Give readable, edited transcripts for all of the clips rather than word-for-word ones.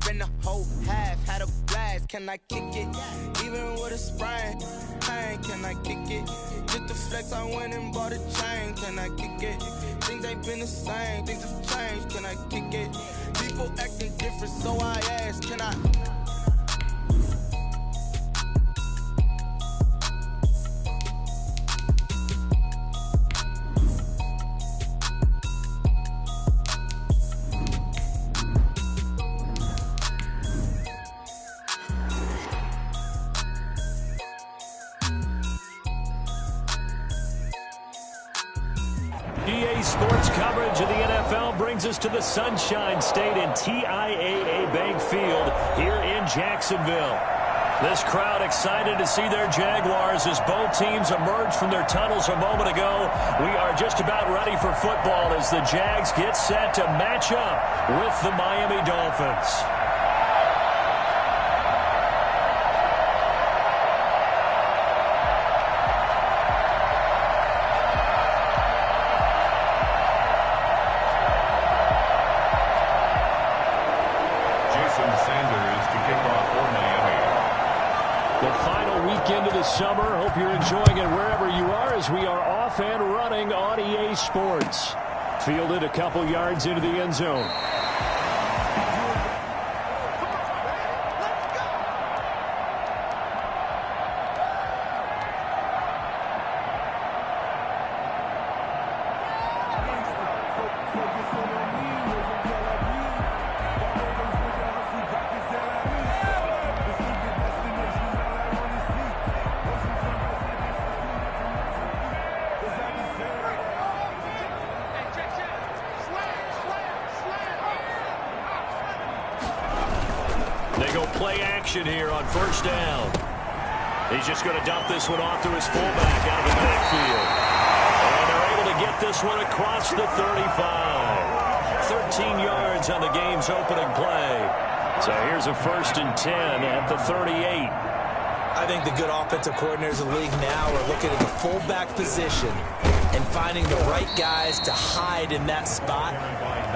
spent the whole half, had a blast. Can I kick it? Even with a sprain, pain, can I kick it? Just the flex, I went and bought a chain. Can I kick it? Things ain't been the same, things have changed. Can I kick it? People acting different, so I ask, can I? EA Sports coverage of the NFL brings us to the Sunshine State and TIAA Bank Field here in Jacksonville. This crowd excited to see their Jaguars as both teams emerged from their tunnels a moment ago. We are just about ready for football as the Jags get set to match up with the Miami Dolphins. Summer. Hope you're enjoying it wherever you are as we are off and running on EA Sports. Fielded a couple yards into the end zone. Play action here on first down. He's just going to dump this one off to his fullback out of the backfield. And they're able to get this one across the 35. 13 yards on the game's opening play. So here's a 1st and 10 at the 38. I think the good offensive coordinators in the league now are looking at the fullback position and finding the right guys to hide in that spot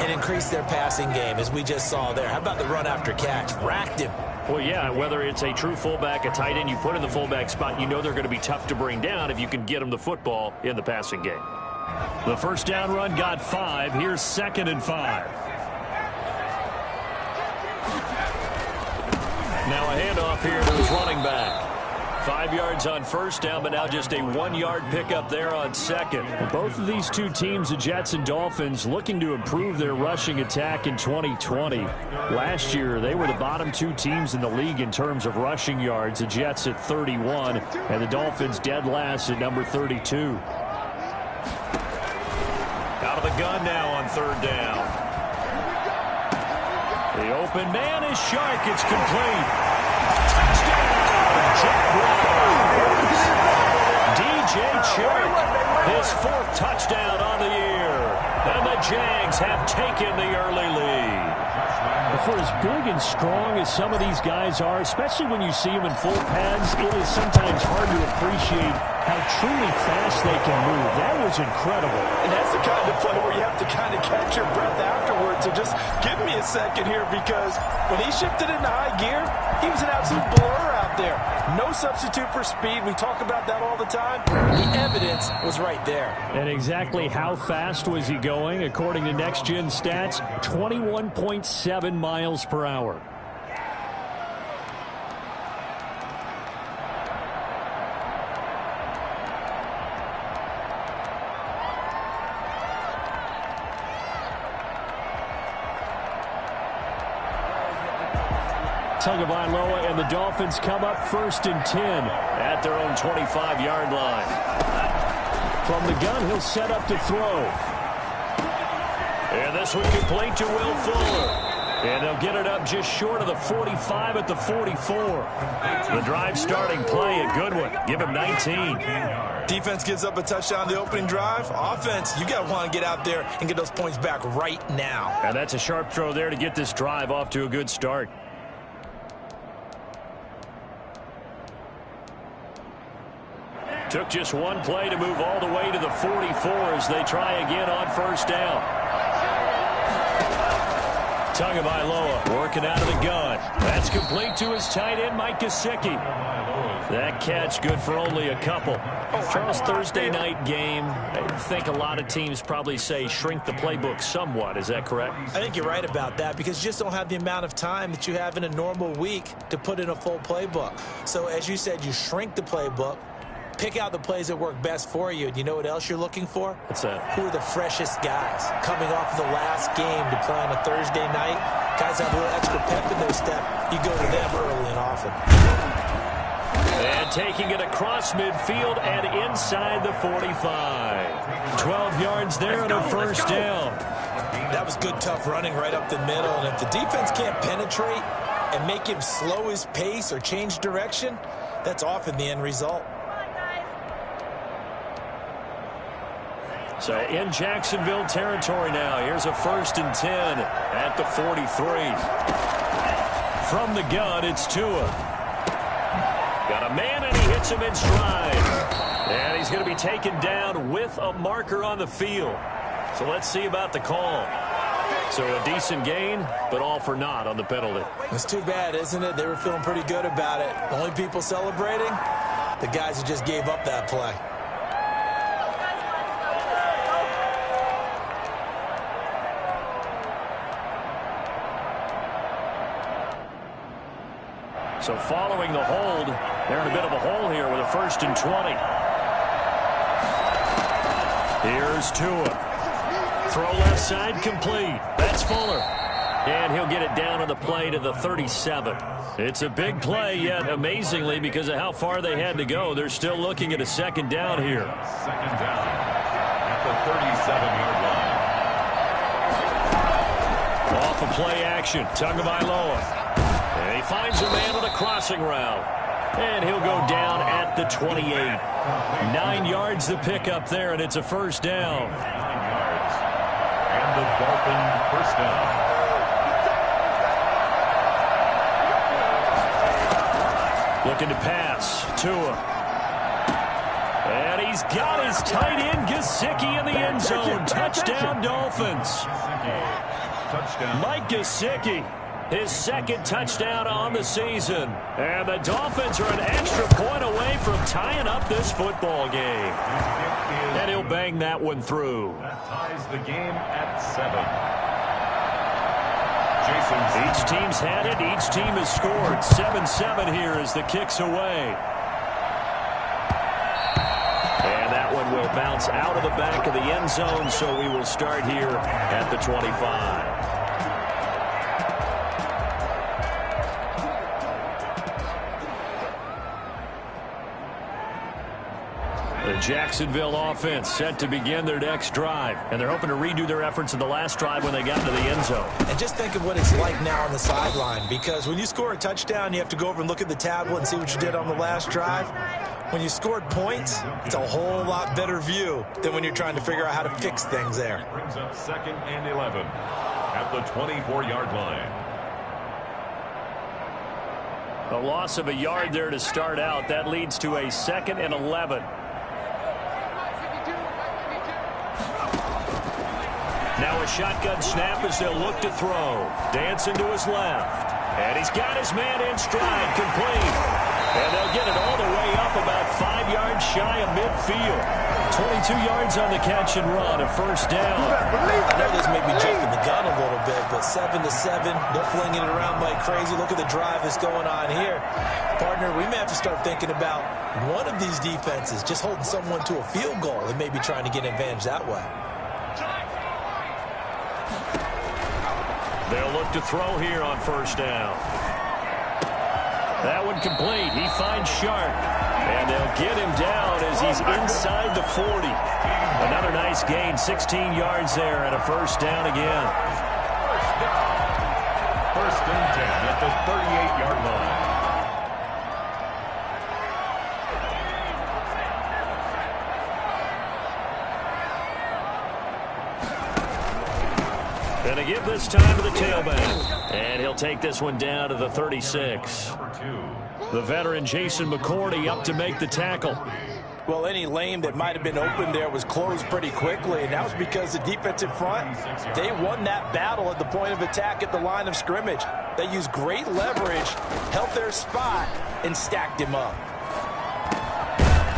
and increase their passing game, as we just saw there. How about the run after catch? Racked him. Well, yeah, whether it's a true fullback, a tight end you put in the fullback spot, you know they're going to be tough to bring down if you can get them the football in the passing game. The first down run got 5. Here's 2nd and 5. Now a handoff here to his running back. 5 yards on first down, but now just a 1-yard pickup there on second. Both of these two teams, the Jets and Dolphins, looking to improve their rushing attack in 2020. Last year, they were the bottom two teams in the league in terms of rushing yards. The Jets at 31, and the Dolphins dead last at number 32. Out of the gun now on 3rd down. The open man is Shark. It's complete. Touchdown! Jaguars. DJ Chark, his 4th touchdown on the year. And the Jags have taken the early lead. For as big and strong as some of these guys are, especially when you see them in full pads, it is sometimes hard to appreciate how truly fast they can move. That was incredible. And that's the kind of play where you have to kind of catch your breath afterwards. So just give me a second here, because when he shifted into high gear, he was an absolute blur out there. No substitute for speed. We talk about that all the time. The evidence was right there. And exactly how fast was he going? According to Next Gen Stats, 21.7 miles per hour. Tagovailoa and the Dolphins come up 1st and 10 at their own 25-yard line. From the gun, he'll set up to throw. And this one complete to Will Fuller. And they'll get it up just short of the 45 at the 44. The drive starting play, a good one. Give him 19. Defense gives up a touchdown the opening drive. Offense, you got to want to get out there and get those points back right now. And that's a sharp throw there to get this drive off to a good start. Took just one play to move all the way to the 44 as they try again on 1st down. Tagovailoa working out of the gun. That's complete to his tight end, Mike Gesicki. That catch good for only a couple. Charles, Thursday night game, I think a lot of teams probably say shrink the playbook somewhat. Is that correct? I think you're right about that because you just don't have the amount of time that you have in a normal week to put in a full playbook. So as you said, you shrink the playbook, pick out the plays that work best for you. And you know what else you're looking for? What's that? Who are the freshest guys coming off of the last game to play on a Thursday night? Guys have a little extra pep in their step. You go to them early and often. And taking it across midfield and inside the 45. 12 yards there and a first down. That was good, tough running right up the middle. And if the defense can't penetrate and make him slow his pace or change direction, that's often the end result. So in Jacksonville territory now. Here's a 1st and 10 at the 43. From the gun, it's Tua. Got a man, and he hits him in stride. And he's going to be taken down with a marker on the field. So let's see about the call. So a decent gain, but all for naught on the penalty. It's too bad, isn't it? They were feeling pretty good about it. The only people celebrating, the guys who just gave up that play. So following the hold, they're in a bit of a hole here with a 1st and 20. Here's Tua. Throw left side complete. That's Fuller. And he'll get it down on the play to the 37. It's a big play, yet amazingly, because of how far they had to go, they're still looking at a 2nd down here. 2nd down at the 37-yard line. Off of play action, Tagovailoa. And he finds a man on a crossing route. And he'll go down at the 28. 9 yards the pickup there, and it's a 1st down. 9 yards. And the Dolphin 1st down. Looking to pass. Tua. And he's got his tight end, Gesicki, in the end zone. Touchdown, Dolphins. Touchdown. Mike Gesicki. His 2nd touchdown on the season. And the Dolphins are an extra point away from tying up this football game. And he'll bang that one through. That ties the game at 7. Each team's had it. Each team has scored. 7-7 here as the kick's away. And that one will bounce out of the back of the end zone, so we will start here at the 25. The Jacksonville offense set to begin their next drive, and they're hoping to redo their efforts in the last drive when they got into the end zone. And just think of what it's like now on the sideline, because when you score a touchdown, you have to go over and look at the tablet and see what you did on the last drive. When you scored points, it's a whole lot better view than when you're trying to figure out how to fix things there. Brings up 2nd and 11 at the 24-yard line. A loss of a yard there to start out. That leads to a 2nd and 11. Now a shotgun snap as they'll look to throw. Dancing to his left. And he's got his man in stride, complete. And they'll get it all the way up about 5 yards shy of midfield. 22 yards on the catch and run, a 1st down. I know this may be jumping the gun a little bit, but 7-7, they're flinging it around like crazy. Look at the drive that's going on here. Partner, we may have to start thinking about one of these defenses just holding someone to a field goal and maybe trying to get an advantage that way. They'll look to throw here on 1st down. That one complete. He finds Sharp. And they'll get him down as he's inside the 40. Another nice gain, 16 yards there, and a 1st down again. 1st and 10 at the 38-yard line. And to give this time to the tailback. And he'll take this one down to the 36. The veteran Jason McCourty up to make the tackle. Well, any lane that might have been open there was closed pretty quickly, and that was because the defensive front, they won that battle at the point of attack at the line of scrimmage. They used great leverage, held their spot, and stacked him up.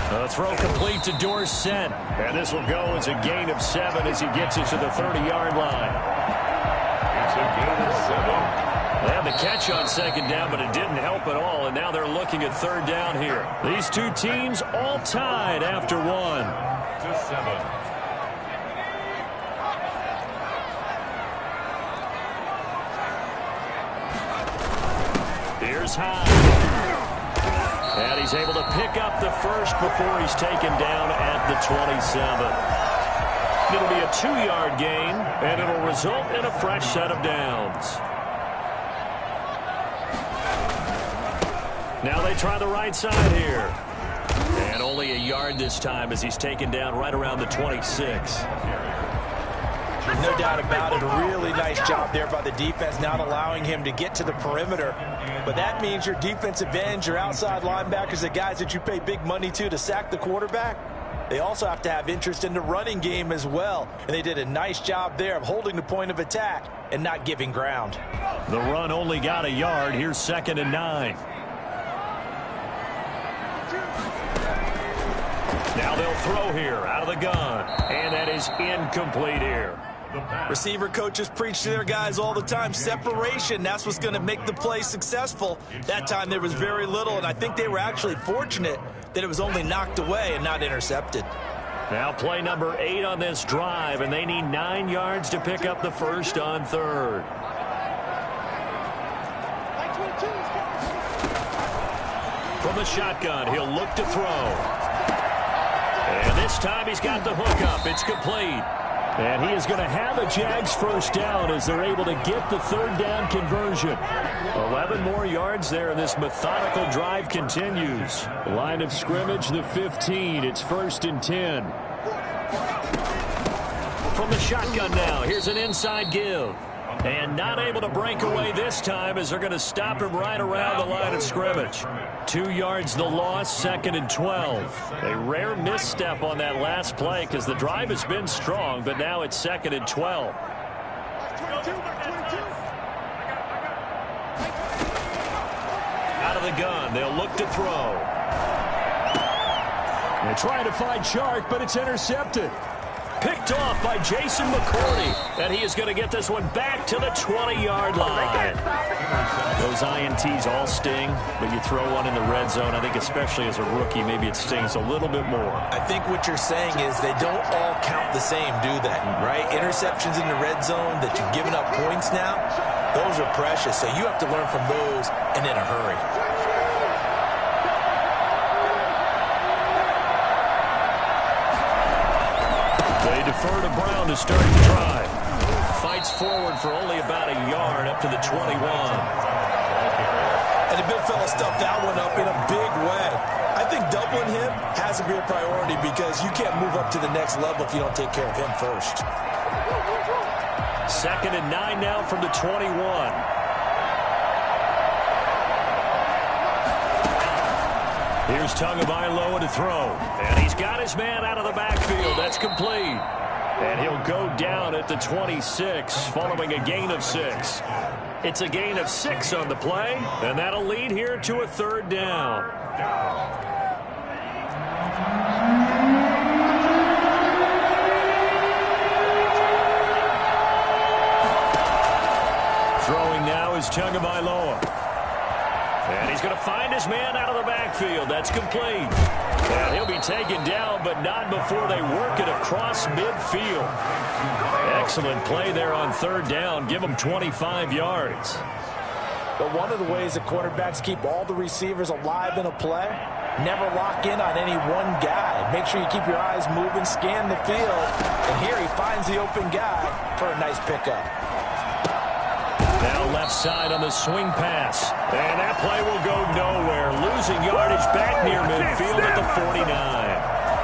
The throw complete to Dorsett, and this will go as a gain of 7 as he gets it to the 30-yard line. It's a gain of 7. They had the catch on second down, but it didn't help at all, and now they're looking at third down here. These two teams all tied after 1. To 7. Here's Hyde. And he's able to pick up the first before he's taken down at the 27. It'll be a 2-yard gain, and it'll result in a fresh set of downs. Now they try the right side here. And only a yard this time as he's taken down right around the 26. No doubt about it. A really nice job there by the defense, not allowing him to get to the perimeter. But that means your defensive ends, your outside linebackers, the guys that you pay big money to sack the quarterback, they also have to have interest in the running game as well. And they did a nice job there of holding the point of attack and not giving ground. The run only got a yard. Here's 2nd and 9. Now they'll throw here out of the gun. And that is incomplete here. Receiver coaches preach to their guys all the time. Separation, that's what's going to make the play successful. That time there was very little, and I think they were actually fortunate that it was only knocked away and not intercepted. Now play number 8 on this drive, and they need 9 yards to pick up the first on third. From the shotgun, he'll look to throw. And this time he's got the hook up. It's complete. And he is going to have a Jags first down as they're able to get the third down conversion. 11 more yards there, and this methodical drive continues. Line of scrimmage, the 15. It's 1st and 10. From the shotgun now, here's an inside give. And not able to break away this time as they're going to stop him right around the line of scrimmage. 2 yards the loss, 2nd and 12. A rare misstep on that last play because the drive has been strong, but now it's 2nd and 12. Out of the gun, they'll look to throw. They're trying to find Chark, but it's intercepted. Picked off by Jason McCourty, and he is going to get this one back to the 20-yard line. Those INTs all sting, but you throw one in the red zone, I think especially as a rookie, maybe it stings a little bit more. I think what you're saying is they don't all count the same, do they? Right? Interceptions in the red zone that you've given up points now, those are precious, so you have to learn from those and in a hurry. They defer to Brown to start the drive. Fights forward for only about a yard up to the 21. And the big fella stuffed that one up in a big way. I think doubling him has to be a priority because you can't move up to the next level if you don't take care of him first. 2nd and 9 now from the 21. Here's Tagovailoa to throw. And he's got his man out of the backfield. That's complete. And he'll go down at the 26 following a gain of 6. It's a gain of 6 on the play, and that'll lead here to a third down. Throwing now is Tagovailoa. And he's going to find his man out of the backfield. That's complete. And he'll be taken down, but not before they work it across midfield. Excellent play there on third down. Give him 25 yards. But one of the ways that quarterbacks keep all the receivers alive in a play, never lock in on any one guy. Make sure you keep your eyes moving, scan the field. And here he finds the open guy for a nice pickup. Now left side on the swing pass. And that play will go nowhere. Losing yardage back near midfield at the 49.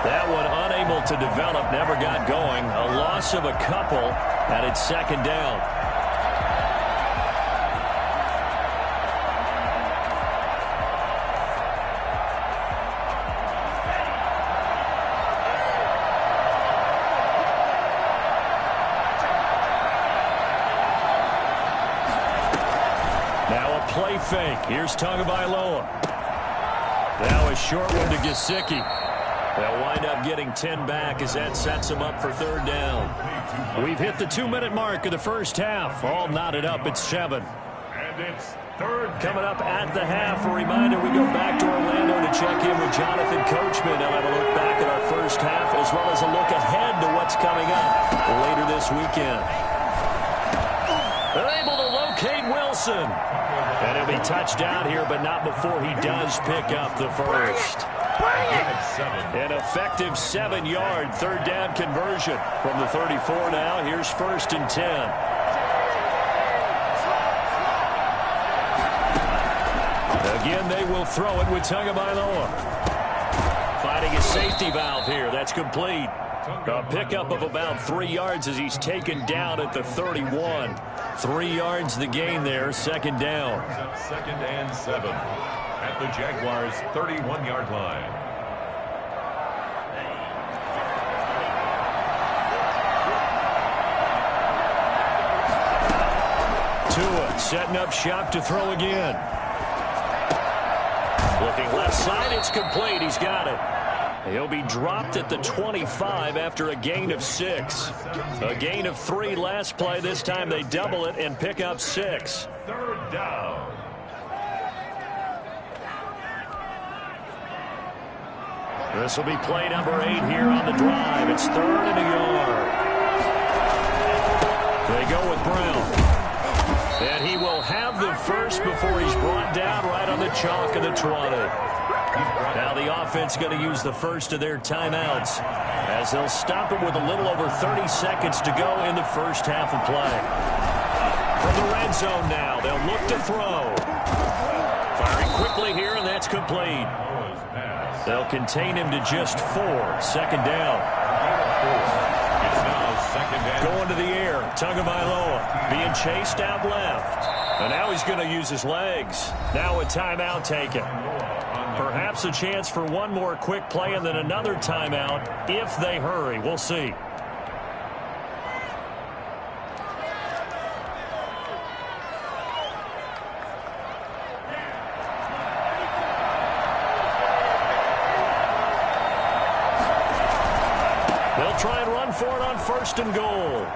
That one unable to develop, never got going. A loss of a couple, and it's second down. play fake. Here's Tagovailoa. Now a short one to Gesicki. They'll wind up getting 10 back as that sets them up for third down. We've hit the 2-minute mark of the first half. All knotted up at 7. And it's third. Coming up at the half, a reminder, we go back to Orlando to check in with Jonathan Coachman. They'll have a look back at our first half as well as a look ahead to what's coming up later this weekend. They're able to locate Wilson. And he'll be touched down here, but not before he does pick up the first. An effective 7-yard third down conversion from the 34 now. Here's 1st and 10. Again, they will throw it with Tagovailoa. Finding a safety valve here. That's complete. A pickup of about 3 yards as he's taken down at the 31. 3 yards the gain there, 2nd down. 2nd and 7 at the Jaguars' 31-yard line. Tua setting up shop to throw again. Looking left side, it's complete. He's got it. He'll be dropped at the 25 after a gain of 6. A gain of 3 last play. This time they double it and pick up 6. Third down. This will be play number 8 here on the drive. It's 3rd and a yard. They go with Brown. And he will have the first before he's brought down right on the chalk of the 20. Now the offense going to use the first of their timeouts as they'll stop him with a little over 30 seconds to go in the first half of play. From the red zone now, they'll look to throw. Firing quickly here, and that's complete. They'll contain him to just 4. 2nd down. It's now 2nd down. Going to the air, Tagovailoa being chased out left. And now he's going to use his legs. Now a timeout taken. Perhaps a chance for one more quick play and then another timeout if they hurry. We'll see. They'll try and run for it on 1st and goal.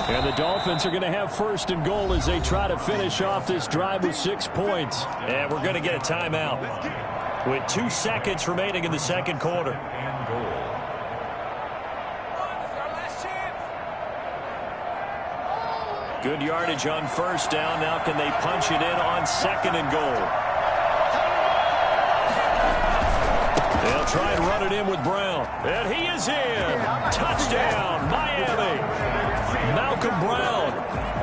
And the Dolphins are going to have 1st and goal as they try to finish off this drive with 6 points. And we're going to get a timeout with 2 seconds remaining in the 2nd quarter. And goal. Good yardage on 1st down. Now can they punch it in on 2nd and goal? They'll try and run it in with Brown. And he is in. Touchdown, Miami. Malcolm Brown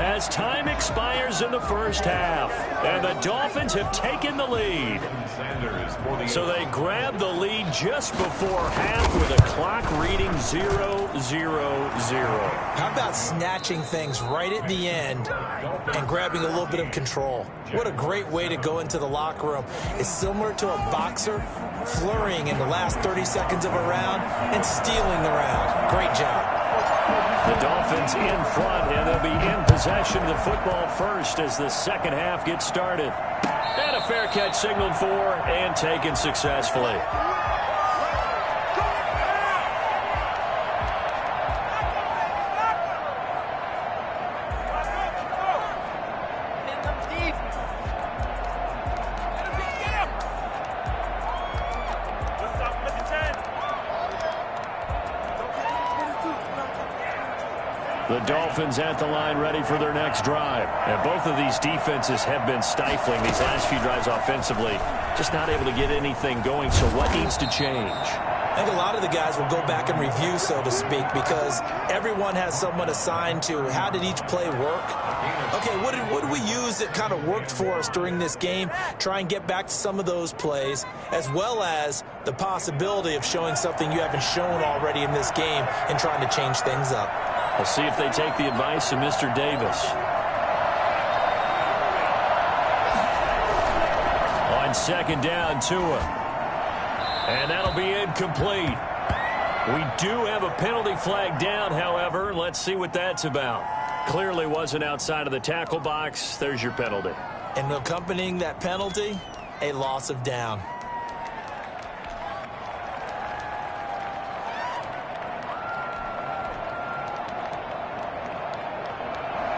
as time expires in the first half. And the Dolphins have taken the lead. So they grab the lead just before half with a clock reading 0-0-0. How about snatching things right at the end and grabbing a little bit of control? What a great way to go into the locker room. It's similar to a boxer flurrying in the last 30 seconds of a round and stealing the round. Great job. The Dolphins in front, and they'll be in possession of the football first as the 2nd half gets started. And a fair catch signaled for and taken successfully. The Dolphins at the line ready for their next drive. And both of these defenses have been stifling these last few drives offensively. Just not able to get anything going, so what needs to change? I think a lot of the guys will go back and review, so to speak, because everyone has someone assigned to how did each play work. Okay, what did we use that kind of worked for us during this game? Try and get back to some of those plays, as well as the possibility of showing something you haven't shown already in this game and trying to change things up. We'll see if they take the advice of Mr. Davis. On 2nd down, Tua. And that'll be incomplete. We do have a penalty flag down, however. Let's see what that's about. Clearly wasn't outside of the tackle box. There's your penalty. And accompanying that penalty, a loss of down.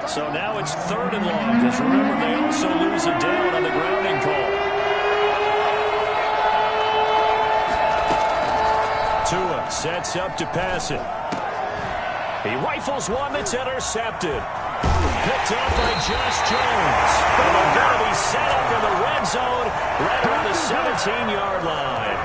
So now it's 3rd and long, because remember, they also lose a down on the grounding call. Tua sets up to pass it. He rifles one that's intercepted. Picked up by Josh Jones. And they're going to be set up in the red zone right around the 17-yard line.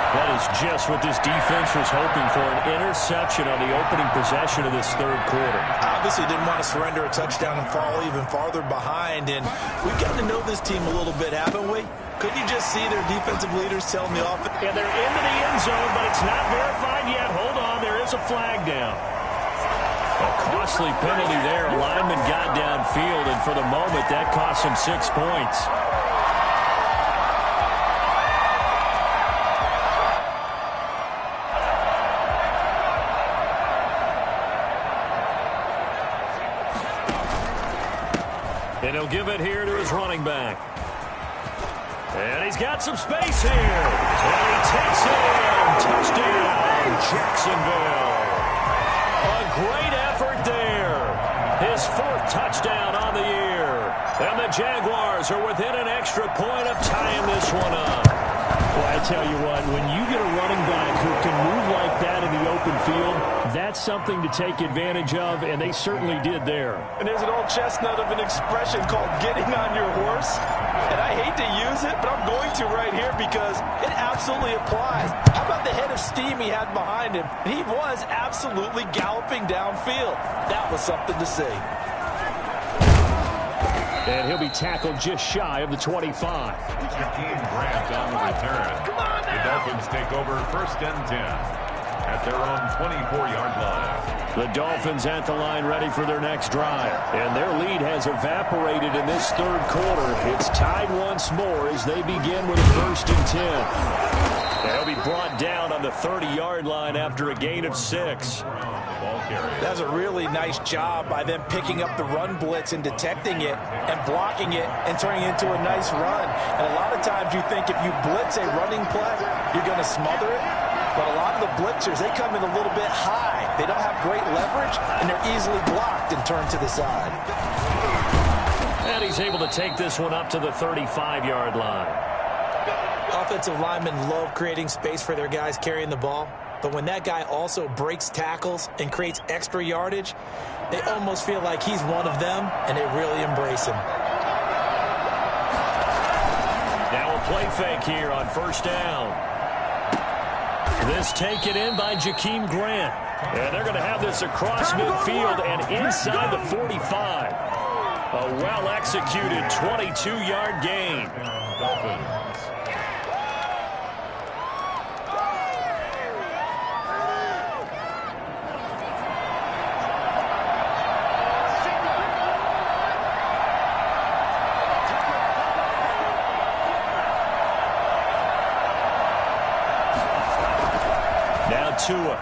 That is just what this defense was hoping for, an interception on the opening possession of this 3rd quarter. Obviously didn't want to surrender a touchdown and fall even farther behind. And we've gotten to know this team a little bit, haven't we? Couldn't you just see their defensive leaders telling the offense? And they're into the end zone, but it's not verified yet. Hold on, there is a flag down. A costly penalty there. A lineman got downfield, and for the moment, that cost him 6 points. And he'll give it here to his running back. And he's got some space here. And he takes it in. Touchdown, Jacksonville. A great effort there. His 4th touchdown on the year. And the Jaguars are within an extra point of tying this one up. Well, I tell you what, when you get a running back who can move like that in the open field, that's something to take advantage of, and they certainly did there. And there's an old chestnut of an expression called getting on your horse. And I hate to use it, but I'm going to right here because it absolutely applies. How about the head of steam he had behind him? He was absolutely galloping downfield. That was something to see. And he'll be tackled just shy of the 25. Jakeem Grant on the return. The Dolphins take over 1st and 10 at their own 24-yard line. The Dolphins at the line ready for their next drive. And their lead has evaporated in this 3rd quarter. It's tied once more as they begin with a 1st and 10. They'll be brought down on the 30-yard line after a gain of 6. That's a really nice job by them picking up the run blitz and detecting it and blocking it and turning it into a nice run. And a lot of times you think if you blitz a running play, you're going to smother it. But a lot of the blitzers, they come in a little bit high. They don't have great leverage, and they're easily blocked and turned to the side. And he's able to take this one up to the 35-yard line. Offensive linemen love creating space for their guys carrying the ball. But when that guy also breaks tackles and creates extra yardage, they almost feel like he's one of them, and they really embrace him. Now a play fake here on 1st down. This taken in by Jakeem Grant. And they're going to have this across midfield and inside the 45. A well-executed 22-yard gain. Dolphins. Tua.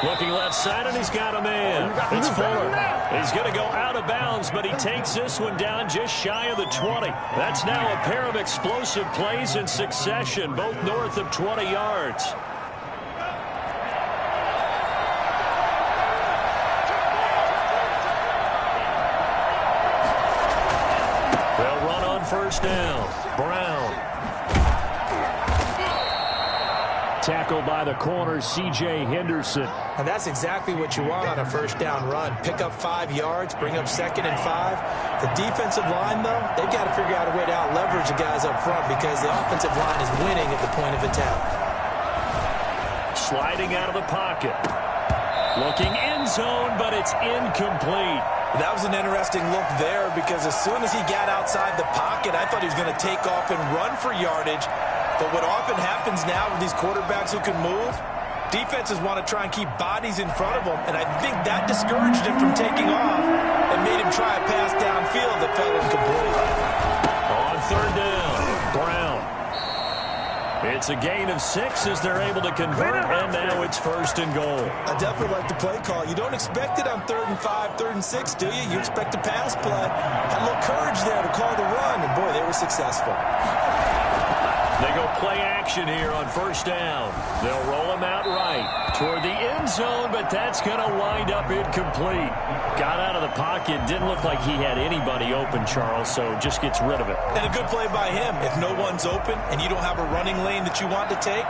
Looking left side, and he's got a man. It's Fuller. He's going to go out of bounds, but he takes this one down just shy of the 20. That's now a pair of explosive plays in succession, both north of 20 yards. They'll run on 1st down. Brown. Tackled by the corner, C.J. Henderson. And that's exactly what you want on a 1st down run. Pick up 5 yards, bring up 2nd and 5. The defensive line, though, they've got to figure out a way to out-leverage the guys up front because the offensive line is winning at the point of attack. Sliding out of the pocket. Looking end zone, but it's incomplete. That was an interesting look there because as soon as he got outside the pocket, I thought he was going to take off and run for yardage. But what often happens now with these quarterbacks who can move, defenses want to try and keep bodies in front of them, and I think that discouraged him from taking off and made him try a pass downfield that fell incomplete. On 3rd down, Brown. It's a gain of 6 as they're able to convert, and now it's 1st and goal. I definitely like the play call. You don't expect it on 3rd and 5, 3rd and 6, do you? You expect a pass play. Had a little courage there to call the run, and boy, they were successful. They go play action here on 1st down. They'll roll him out right toward the end zone, but that's going to wind up incomplete. Got out of the pocket. Didn't look like he had anybody open, Charles, so just gets rid of it. And a good play by him. If no one's open and you don't have a running lane that you want to take,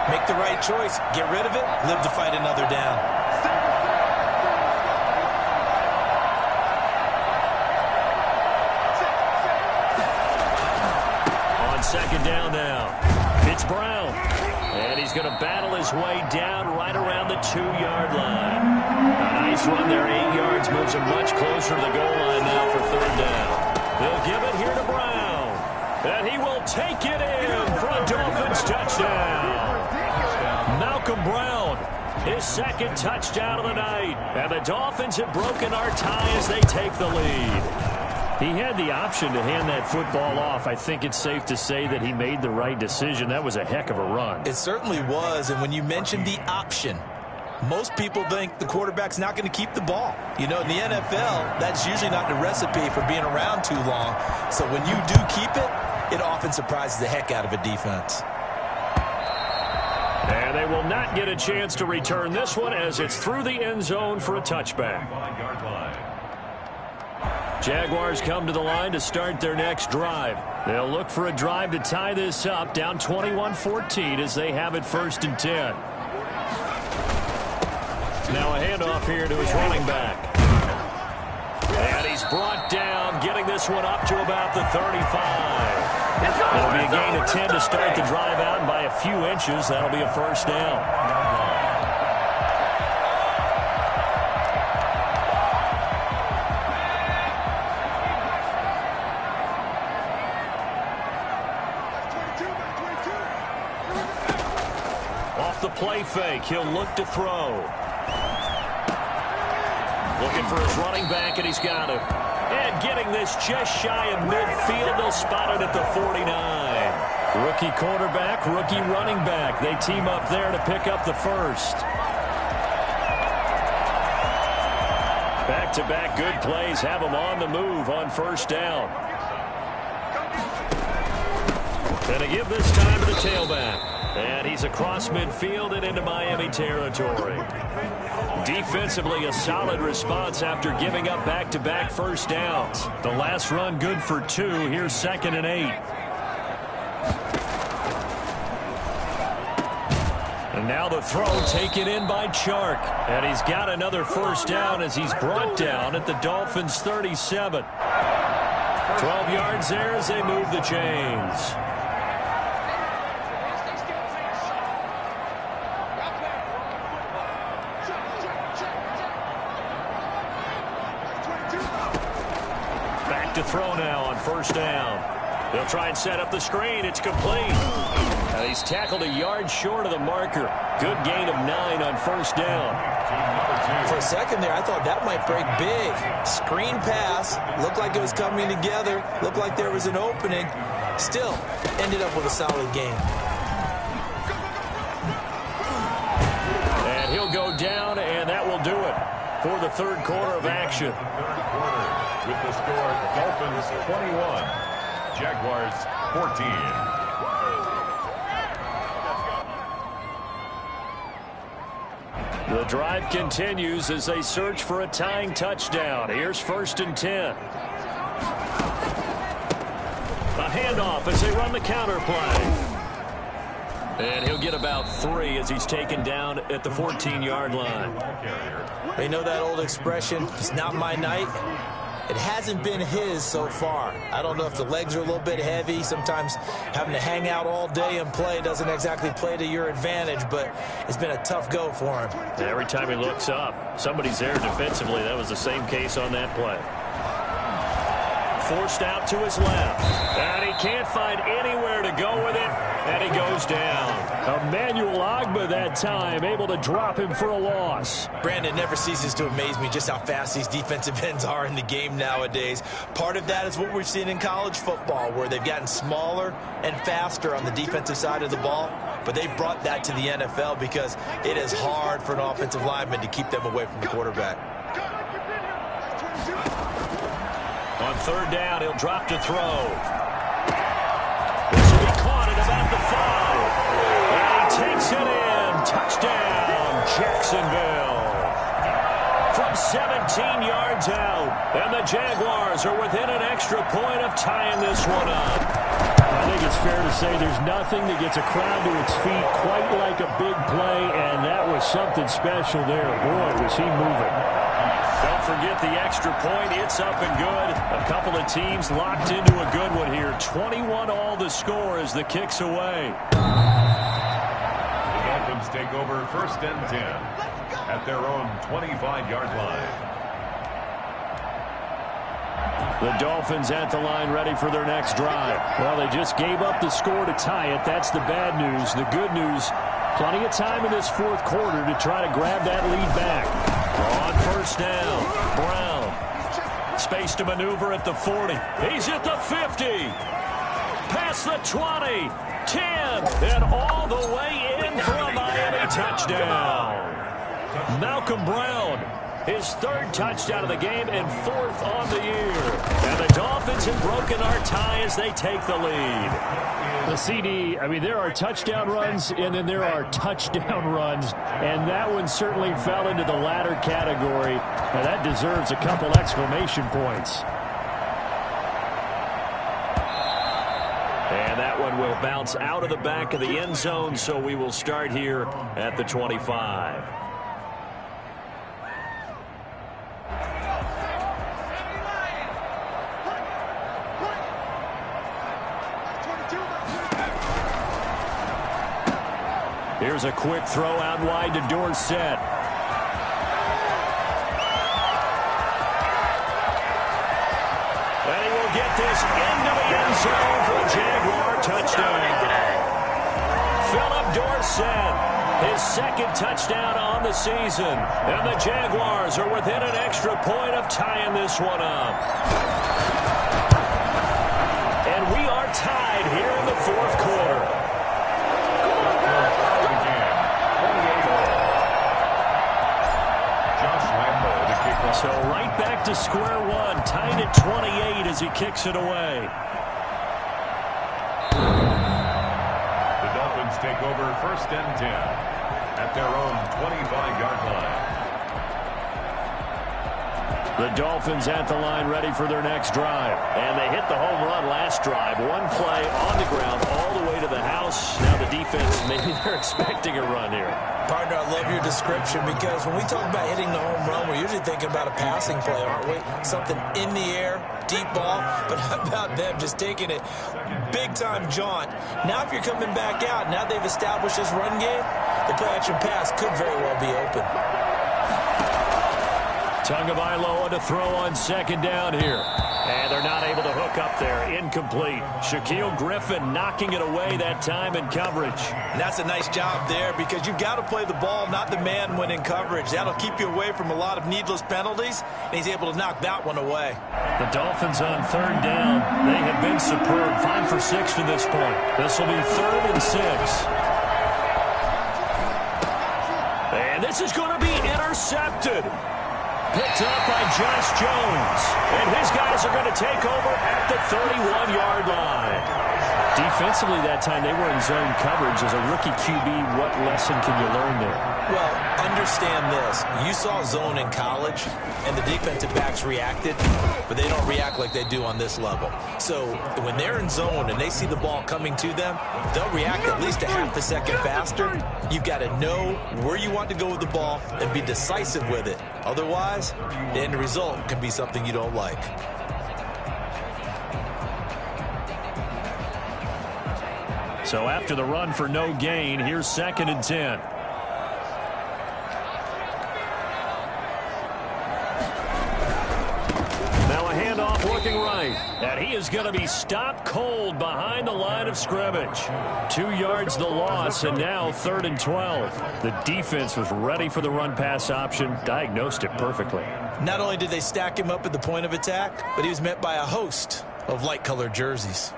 make the right choice. Get rid of it. Live to fight another down. Second down now. It's Brown. And he's going to battle his way down right around the 2-yard line. A nice run there. 8 yards moves him much closer to the goal line now for 3rd down. They'll give it here to Brown. And he will take it in for a Dolphins touchdown. Malcolm Brown, his 2nd touchdown of the night. And the Dolphins have broken our tie as they take the lead. He had the option to hand that football off. I think it's safe to say that he made the right decision. That was a heck of a run. It certainly was, and when you mentioned the option, most people think the quarterback's not going to keep the ball. You know, in the NFL, that's usually not the recipe for being around too long. So when you do keep it, it often surprises the heck out of a defense. And they will not get a chance to return this one as it's through the end zone for a touchback. Jaguars come to the line to start their next drive. They'll look for a drive to tie this up, down 21-14 as they have it 1st and 10. Now a handoff here to his running back. And he's brought down, getting this one up to about the 35. It'll be a gain of 10 to start the drive out, and by a few inches, that'll be a 1st down. The play fake. He'll look to throw. Looking for his running back, and he's got him. And getting this just shy of midfield. They'll spot it at the 49. Rookie quarterback, rookie running back. They team up there to pick up the 1st. Back-to-back good plays have them on the move on 1st down. And to give this time to the tailback. And he's across midfield and into Miami territory. Defensively, a solid response after giving up back-to-back 1st downs. The last run good for 2. Here's 2nd and 8. And now the throw taken in by Chark. And he's got another 1st down as he's brought down at the Dolphins' 37. 12 yards there as they move the chains. To throw now on 1st down. They'll try and set up the screen. It's complete. And he's tackled a yard short of the marker. Good gain of 9 on 1st down. For a second there, I thought that might break big. Screen pass. Looked like it was coming together. Looked like there was an opening. Still, ended up with a solid game. And he'll go down, and that will do it for the 3rd quarter of action. With the score, Dolphins 21, Jaguars 14. The drive continues as they search for a tying touchdown. Here's 1st and 10. A handoff as they run the counter play. And he'll get about 3 as he's taken down at the 14-yard line. They know that old expression, it's not my night. It hasn't been his so far. I don't know if the legs are a little bit heavy. Sometimes having to hang out all day and play doesn't exactly play to your advantage, but it's been a tough go for him. Every time he looks up, somebody's there defensively. That was the same case on that play. forced out to his left. And he can't find anywhere to go with it, and he goes down. Emmanuel Ogbah that time, able to drop him for a loss. Brandon, never ceases to amaze me just how fast these defensive ends are in the game nowadays. Part of that is what we've seen in college football, where they've gotten smaller and faster on the defensive side of the ball. But they brought that to the NFL because it is hard for an offensive lineman to keep them away from the quarterback. On third down, he'll drop to throw. This will be caught at about the 5. And he takes it in. Touchdown, Jacksonville. From 17 yards out. And the Jaguars are within an extra point of tying this one up. I think it's fair to say there's nothing that gets a crowd to its feet quite like a big play, and that was something special there. Boy, was he moving. Don't forget the extra point. It's up and good. A couple of teams locked into a good one here. 21 all the score as the kick's away. The Dolphins take over first and 10 at their own 25-yard line. The Dolphins at the line ready for their next drive. Well, they just gave up the score to tie it. That's the bad news. The good news, plenty of time in this fourth quarter to try to grab that lead back. On first down, Brown. Space to maneuver at the 40. He's at the 50. Past the 20. 10. And all the way in for a Miami touchdown. Malcolm Brown. His third touchdown of the game and fourth on the year. And the Dolphins have broken our tie as they take the lead. The CD, I mean, there are touchdown runs and then there are touchdown runs. And that one certainly fell into the latter category. Now that deserves a couple exclamation points. And that one will bounce out of the back of the end zone, so we will start here at the 25. Here's a quick throw out wide to Dorsett. And he will get this into the end zone for a Jaguar touchdown. Philip Dorsett, his second touchdown on the season. And the Jaguars are within an extra point of tying this one up. And we are tied here in the fourth quarter. So right back to square one, tied at 28 as he kicks it away. The Dolphins take over first and 10 at their own 25-yard line. The Dolphins at the line ready for their next drive. And they hit the home run last drive. One play on the ground all the way to the house. Now the defense, maybe they're expecting a run here. Partner, I love your description because when we talk about hitting the home run, we're usually thinking about a passing play, aren't we? Something in the air, deep ball. But how about them just taking it big-time jaunt? Now if you're coming back out, now they've established this run game, the play-action pass could very well be open. Tagovailoa to throw on second down here. And they're not able to hook up there. Incomplete. Shaquille Griffin knocking it away that time in coverage. And that's a nice job there because you've got to play the ball, not the man when in coverage. That'll keep you away from a lot of needless penalties, and he's able to knock that one away. The Dolphins on third down. They have been superb. 5 for 6 to this point. This will be 3rd and 6. And this is going to be intercepted. Picked up by Josh Jones. And his guys are going to take over at the 31-yard line. Defensively that time, they were in zone coverage. As a rookie QB, what lesson can you learn there? Well, understand this. You saw zone in college, and the defensive backs reacted, but they don't react like they do on this level. So when they're in zone and they see the ball coming to them, they'll react at least a half a second faster. You've got to know where you want to go with the ball and be decisive with it. Otherwise, the end result can be something you don't like. So after the run for no gain, here's 2nd and 10. Now a handoff working right. right. And he is going to be stopped cold behind the line of scrimmage. 2 yards the loss, and now 3rd and 12. The defense was ready for the run-pass option, diagnosed it perfectly. Not only did they stack him up at the point of attack, but he was met by a host of light-colored jerseys.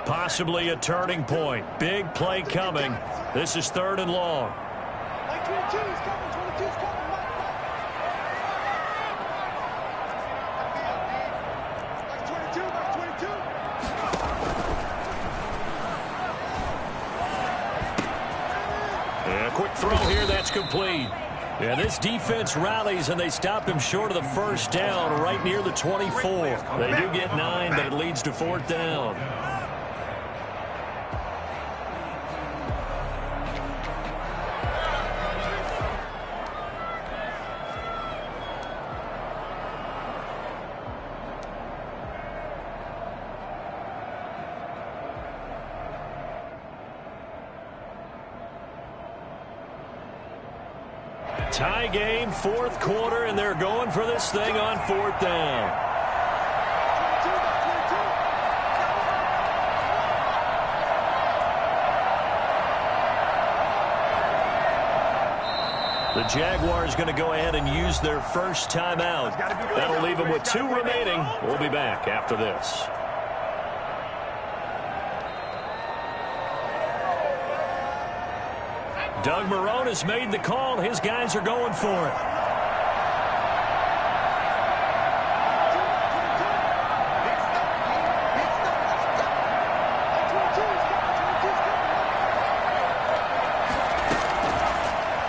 Possibly a turning point. Big play coming. This is 3rd and long. Yeah, quick throw here. That's complete. Yeah, this defense rallies, and they stop him short of the first down right near the 24. They do get 9, but it leads to 4th down. Tie game, 4th quarter, and they're going for this thing on 4th down. The Jaguars going to go ahead and use their first timeout. That'll leave them with 2 remaining. We'll be back after this. Doug Marrone has made the call. His guys are going for it.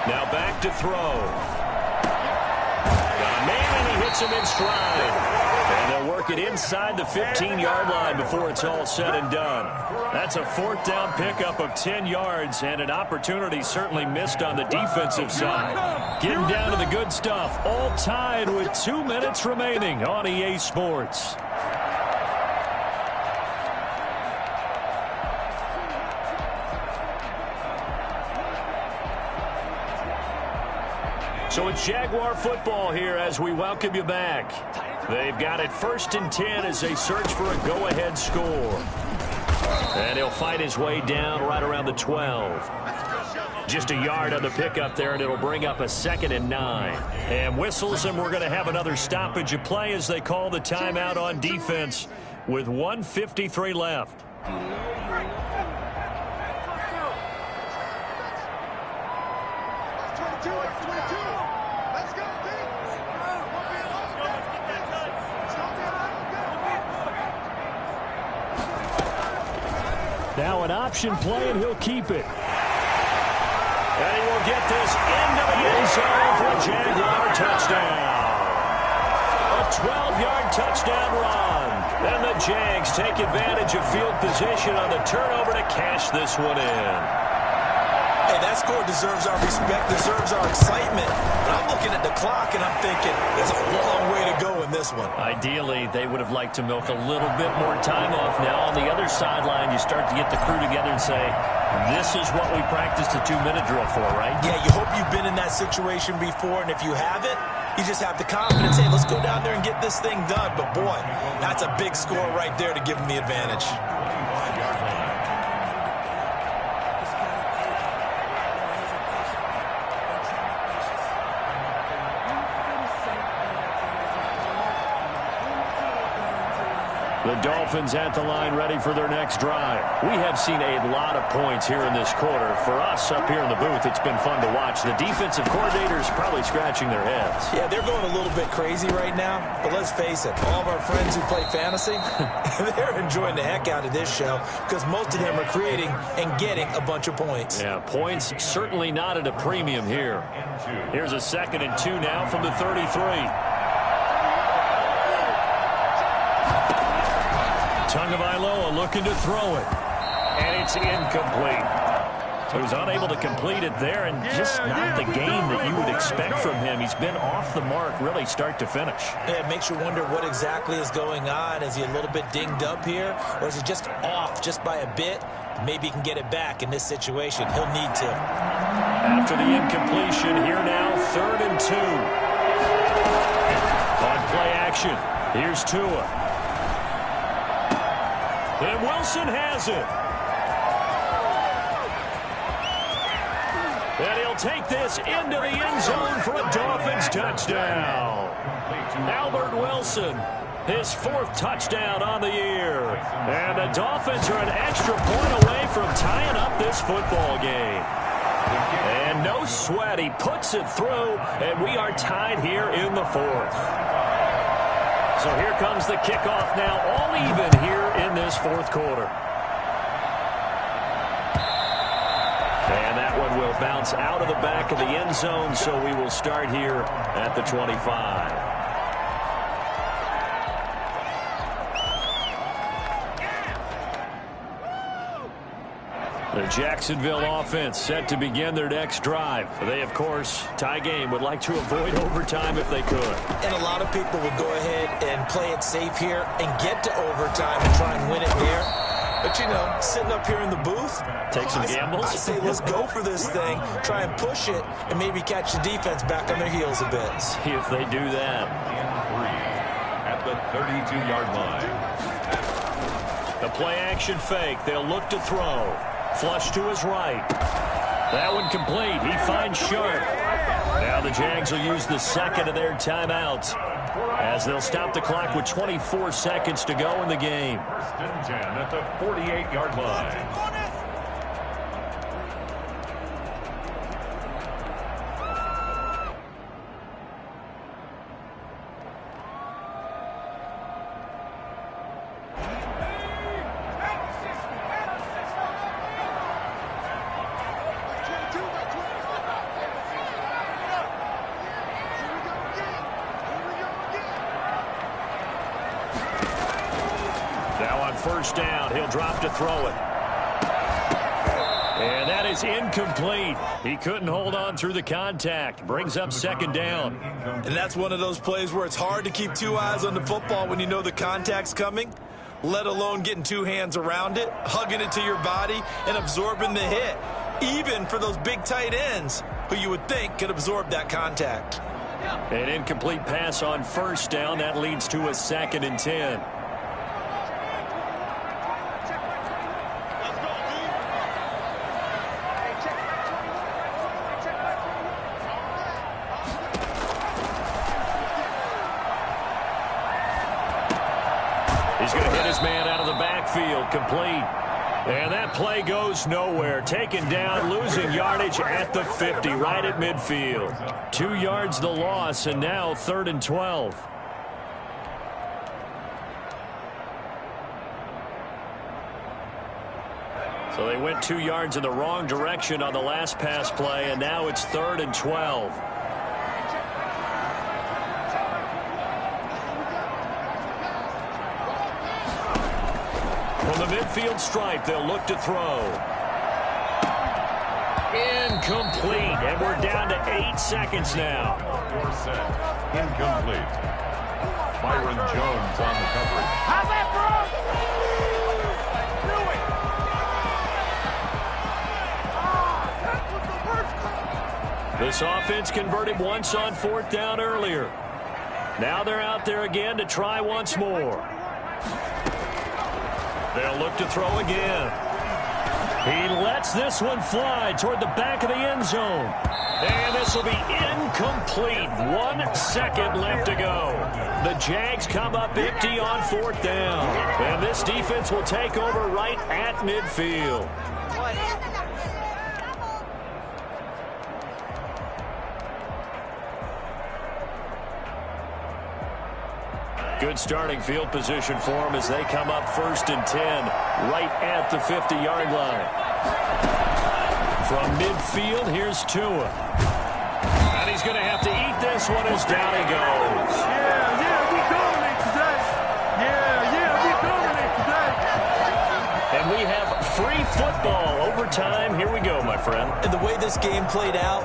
Now back to throw. Got a man, and he hits him in stride. And they'll work it inside the 15-yard line before it's all said and done. That's a 4th down pickup of 10 yards, and an opportunity certainly missed on the defensive side. Getting down to the good stuff, all tied with 2 minutes remaining on EA Sports. So it's Jaguar football here as we welcome you back. They've got it 1st and 10 as they search for a go-ahead score. And he'll fight his way down right around the 12. Just a yard on the pickup there, and it'll bring up a 2nd and 9. And whistles, and we're going to have another stoppage of play as they call the timeout on defense with 1:53 left. Now an option play, and he'll keep it. And he will get this into the end zone for a Jaguar touchdown. A 12-yard touchdown run. And the Jags take advantage of field position on the turnover to cash this one in. Hey, that score deserves our respect, deserves our excitement. But I'm looking at the clock, and I'm thinking there's a long way to go in this one. Ideally, they would have liked to milk a little bit more time off. Now, on the other sideline, you start to get the crew together and say, this is what we practiced a 2-minute drill for, right? Yeah, you hope you've been in that situation before, and if you haven't, you just have the confidence, hey, let's go down there and get this thing done. But, boy, that's a big score right there to give them the advantage. The Dolphins at the line ready for their next drive. We have seen a lot of points here in this quarter. For us up here in the booth, it's been fun to watch. The defensive coordinators probably scratching their heads. Yeah, they're going a little bit crazy right now. But let's face it, all of our friends who play fantasy, they're enjoying the heck out of this show because most of them are creating and getting a bunch of points. Yeah, points certainly not at a premium here. Here's a 2nd and 2 now from the 33. Tagovailoa looking to throw it. And it's incomplete. So he's unable to complete it there, and just not the game that you would expect from him. He's been off the mark really start to finish. Yeah, it makes you wonder what exactly is going on. Is he a little bit dinged up here, or is he just off just by a bit? Maybe he can get it back in this situation. He'll need to. After the incompletion, here now, 3rd and 2. On play action, here's Tua. And Wilson has it. And he'll take this into the end zone for a Dolphins touchdown. Albert Wilson, his 4th touchdown on the year. And the Dolphins are an extra point away from tying up this football game. And no sweat, he puts it through, and we are tied here in the 4th. So here comes the kickoff now, all even here in this 4th quarter. And that one will bounce out of the back of the end zone, so we will start here at the 25. The Jacksonville offense set to begin their next drive. They, of course, tie game, would like to avoid overtime if they could. And a lot of people would go ahead and play it safe here and get to overtime and try and win it there. But, you know, sitting up here in the booth, take some gambles. I say let's go for this thing, try and push it, and maybe catch the defense back on their heels a bit. See if they do that. At the 32-yard line. The play-action fake. They'll look to throw. Flush to his right. That one complete. He finds Sharp. Now the Jags will use the second of their timeouts as they'll stop the clock with 24 seconds to go in the game. 1st and 10 at the 48-yard line. First down, he'll drop to throw it. And that is incomplete. He couldn't hold on through the contact. Brings up 2nd down. And that's one of those plays where it's hard to keep 2 eyes on the football when you know the contact's coming, let alone getting 2 hands around it, hugging it to your body, and absorbing the hit, even for those big tight ends who you would think could absorb that contact. An incomplete pass on 1st down. That leads to a 2nd and 10. He's going to hit his man out of the backfield, complete. And that play goes nowhere. Taken down, losing yardage at the 50, right at midfield. 2 yards the loss, and now 3rd and 12. So they went 2 yards in the wrong direction on the last pass play, and now it's 3rd and 12. From the midfield stripe, they'll look to throw. Incomplete, and we're down to 8 seconds now. 4 set. Incomplete. Byron Jones on the coverage. How's that, bro? This offense converted once on 4th down earlier. Now they're out there again to try once more. They'll look to throw again. He lets this one fly toward the back of the end zone. And this will be incomplete. 1 second left to go. The Jags come up empty on 4th down. And this defense will take over right at midfield. Good starting field position for them as they come up 1st and 10 right at the 50-yard line. From midfield, here's Tua. And he's going to have to eat this one as down he goes. We dominate today. We dominate today. And we have free football overtime. Here we go, my friend. And the way this game played out,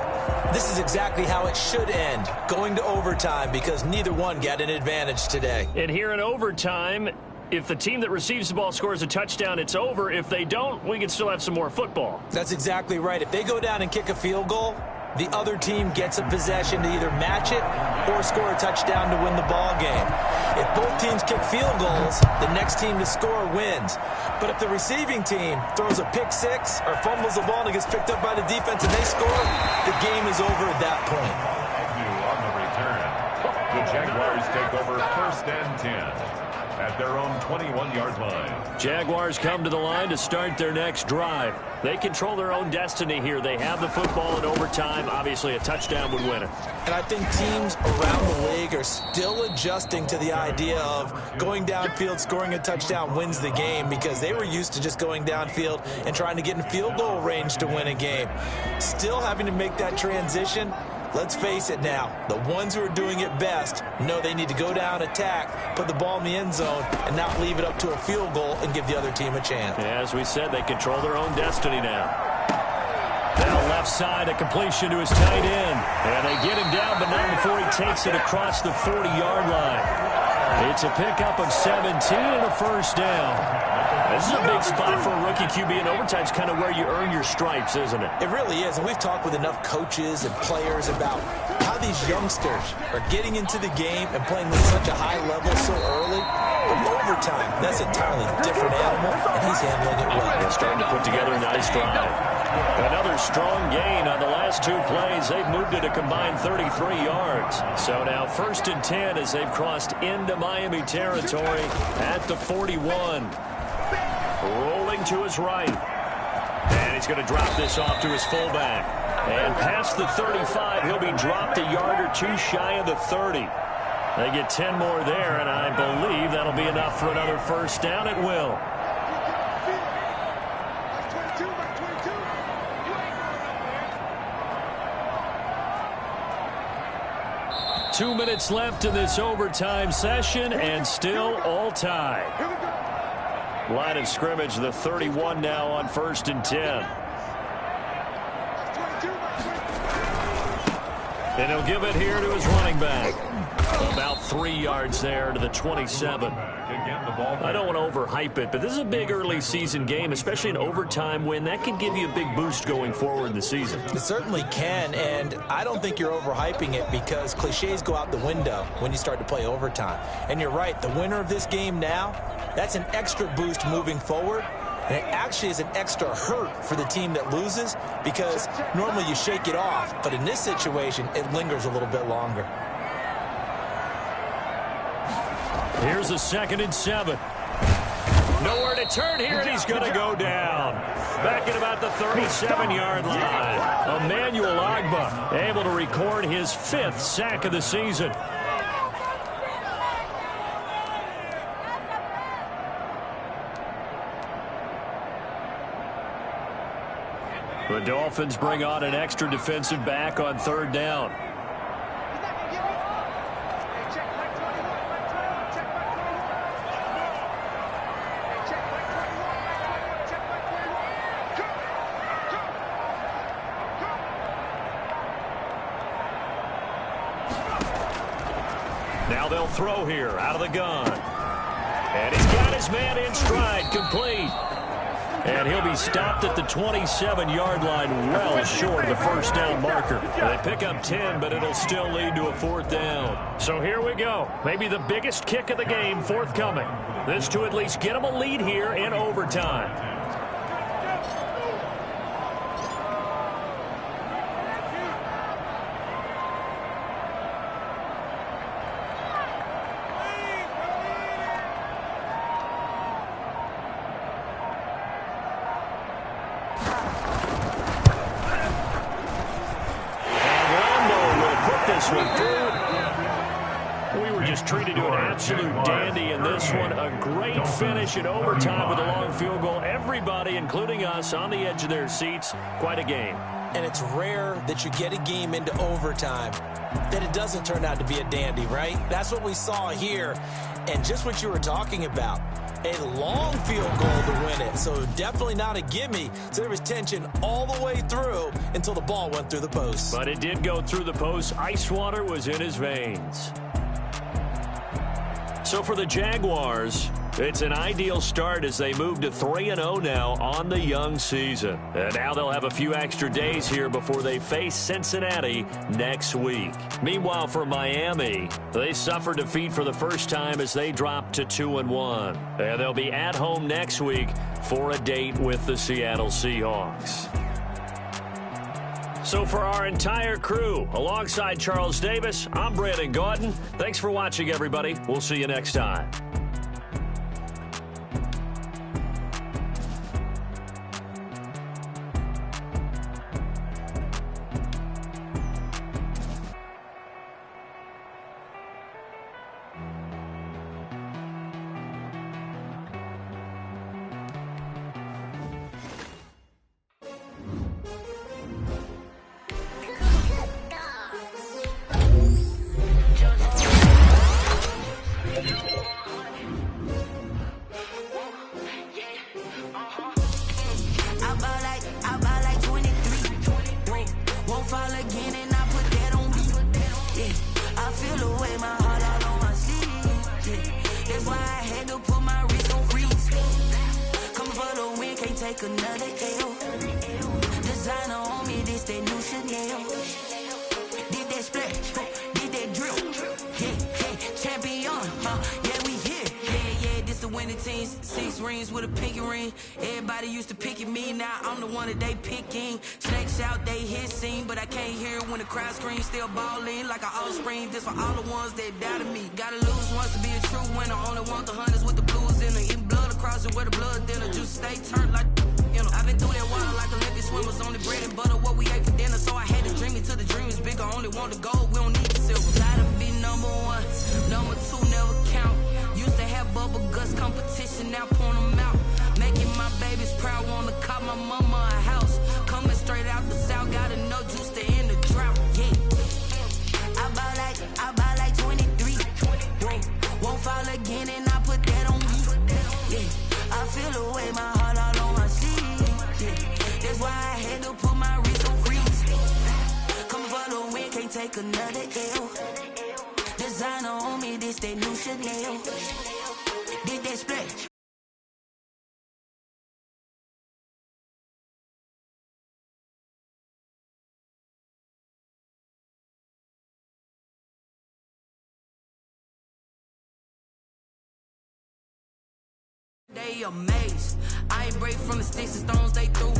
this is exactly how it should end, going to overtime, because neither one got an advantage today. And here in overtime, if the team that receives the ball scores a touchdown, it's over. If they don't, we can still have some more football. That's exactly right. If they go down and kick a field goal, the other team gets a possession to either match it or score a touchdown to win the ball game. If both teams kick field goals, the next team to score wins. But if the receiving team throws a pick six or fumbles the ball and it gets picked up by the defense and they score, the game is over at that point. On the return, the Jaguars take over 1st and 10 at their own 21-yard line. Jaguars come to the line to start their next drive. They control their own destiny here. They have the football in overtime. Obviously, a touchdown would win it. And I think teams around the league are still adjusting to the idea of going downfield, scoring a touchdown wins the game, because they were used to just going downfield and trying to get in field goal range to win a game. Still having to make that transition. Let's face it now, the ones who are doing it best know they need to go down, attack, put the ball in the end zone, and not leave it up to a field goal and give the other team a chance. Yeah, as we said, they control their own destiny now. Now left side, a completion to his tight end. And they get him down, but not before he takes it across the 40-yard line. It's a pickup of 17 and a first down. This is a big spot for a rookie QB, and overtime's kind of where you earn your stripes, isn't it? It really is, and we've talked with enough coaches and players about how these youngsters are getting into the game and playing with such a high level so early. But overtime, that's an entirely different animal, and he's handling it well. They're starting to put together a nice drive. Another strong gain on the last two plays. They've moved it a combined 33 yards. So now 1st and 10 as they've crossed into Miami territory at the 41. Rolling to his right. And he's going to drop this off to his fullback. And past the 35, he'll be dropped a yard or two shy of the 30. They get 10 more there, and I believe that'll be enough for another first down at will. Two minutes left in this overtime session, and still all tied. Line of scrimmage, the 31 now on 1st and 10. And he'll give it here to his running back. About 3 yards there to the 27. I don't want to overhype it, but this is a big early season game, especially an overtime win. That could give you a big boost going forward in the season. It certainly can, and I don't think you're overhyping it, because cliches go out the window when you start to play overtime. And you're right, the winner of this game now, that's an extra boost moving forward. And it actually is an extra hurt for the team that loses, because normally you shake it off. But in this situation, it lingers a little bit longer. Here's a 2nd and 7. Nowhere to turn here, and he's going to go down. Back at about the 37-yard line. Emmanuel Ogbah able to record his 5th sack of the season. The Dolphins bring on an extra defensive back on 3rd down. Now they'll throw here out of the gun. And he's got his man in stride, complete. And he'll be stopped at the 27-yard line, well short of the first down marker. They pick up 10, but it'll still lead to a 4th down. So here we go. Maybe the biggest kick of the game forthcoming. This to at least get them a lead here in overtime. Treated to an absolute dandy in this one. A great finish in overtime with a long field goal. Everybody, including us, on the edge of their seats. Quite a game. And it's rare that you get a game into overtime that it doesn't turn out to be a dandy, right? That's what we saw here. And just what you were talking about. A long field goal to win it. So definitely not a gimme. So there was tension all the way through until the ball went through the post. But it did go through the post. Ice water was in his veins. So for the Jaguars, It's an ideal start as they move to 3-0 now on the young season. And now they'll have a few extra days here before they face Cincinnati next week. Meanwhile, for Miami, they suffered defeat for the first time as they dropped to 2-1. And they'll be at home next week for a date with the Seattle Seahawks. So for our entire crew, alongside Charles Davis, I'm Brandon Gaudin. Thanks for watching, everybody. We'll see you next time. Everybody used to pick at me, now I'm the one that they picking. Snakes out, they hit scene, but I can't hear when the crowd screams. Still balling like an offspring. This for all the ones that doubted me. Gotta lose once to be a true winner. Only want the hunters with the blues in them. Eating blood across it where the blood thinner. Just stay turned like, you know. I've been through that water like Olympic swimmers. Only bread and butter, what we ate for dinner. So I had to dream it till the dream is bigger. Only want the gold, we don't need the silver. Gotta be number one, number two never count. Used to have bubble guts competition, now point them out. Making my babies proud, wanna cop my mama a house. Coming straight out the south, gotta know juice to end the drought, yeah. I buy like 23. Won't fall again and I put that on me, yeah. I feel the way, my heart all on my sleeve, yeah. That's why I had to put my wrist on freeze. Coming for the win, can't take another L. Designer on me, this that new Chanel. Did that splash. They amazed. I ain't break from the sticks and stones they threw.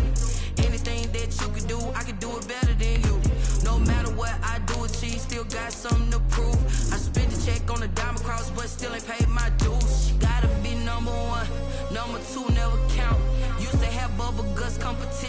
Anything that you could do, I could do it better than you. No matter what I do, achieve, still got something to prove. I spent the check on the diamond cross, but still ain't paid my dues. Gotta be number one, number two never count. Used to have bubble guts competition.